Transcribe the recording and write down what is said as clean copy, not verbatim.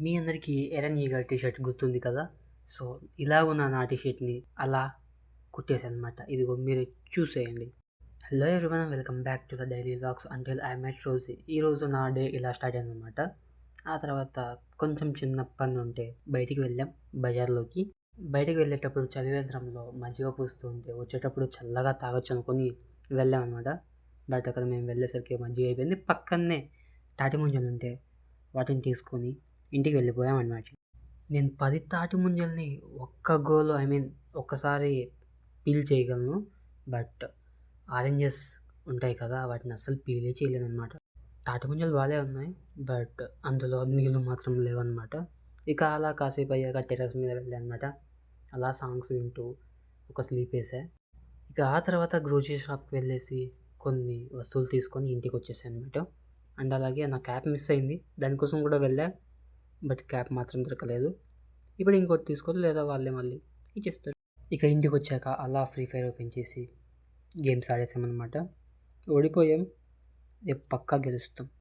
మీ అందరికీ earned eagle T shirt గుర్తుంది కదా. సో ఇలాగున్న నా టీషర్ట్ని అలా కుట్టేసనమాట. ఇదిగో మీరు చూసేయండి. Hello everyone, welcome back to the daily vlogs until I met Rosie. ఈరోజు నా డే ఇలా స్టార్ట్ అయిందనమాట. ఆ తర్వాత కొంచెం చిన్న పని ఉంటే బయటికి వెళ్ళాం బజార్లోకి. బయటికి వెళ్ళేటప్పుడు చలివేంద్రంలో మజ్జిగ పూస్తూ ఉంటే వచ్చేటప్పుడు చల్లగా తాగొచ్చు అనుకొని వెళ్ళాం అనమాట. బట్ అక్కడ మేము వెళ్ళేసరికి మజ్జిగ అయిపోయింది. పక్కనే తాటి ముంజలు ఉంటే వాటిని తీసుకొని ఇంటికి వెళ్ళిపోయాం అన్నమాట. నేను 10 తాటి ముంజల్ని ఒక్క గోలో ఒక్కసారి పీల్ చేయగలను. బట్ ఆరెంజెస్ ఉంటాయి కదా, వాటిని అస్సలు పీలే చేయలేను అనమాట. తాటి ముంజలు బాగానే ఉన్నాయి, బట్ అందులో నీళ్ళు మాత్రం లేవన్నమాట. ఇక అలా కాసేపు అయ్యాక టెర్రస్ మీద వెళ్ళాను అనమాట. అలా సాంగ్స్ వింటూ ఒక స్లీప్ వేసా. ఇక ఆ తర్వాత గ్రోసరీ షాప్కి వెళ్ళేసి కొన్ని వస్తువులు తీసుకొని ఇంటికి వచ్చేసాను అనమాట. అండ్ అలాగే నా క్యాప్ మిస్ అయింది, దానికోసం కూడా వెళ్ళా. బట్ క్యాప్ మాత్రం దొరకలేదు. ఇప్పుడు ఇంకోటి తీసుకోవాలి, లేదా వాళ్ళే మళ్ళీ ఇచ్చేస్తారు. ఇక ఇంటికి వచ్చాక అలా ఫ్రీ ఫైర్ ఓపెన్ చేసి గేమ్స్ ఆడేసామన్నమాట. ఓడిపోయాం, రేపు పక్కా గెలుస్తాం.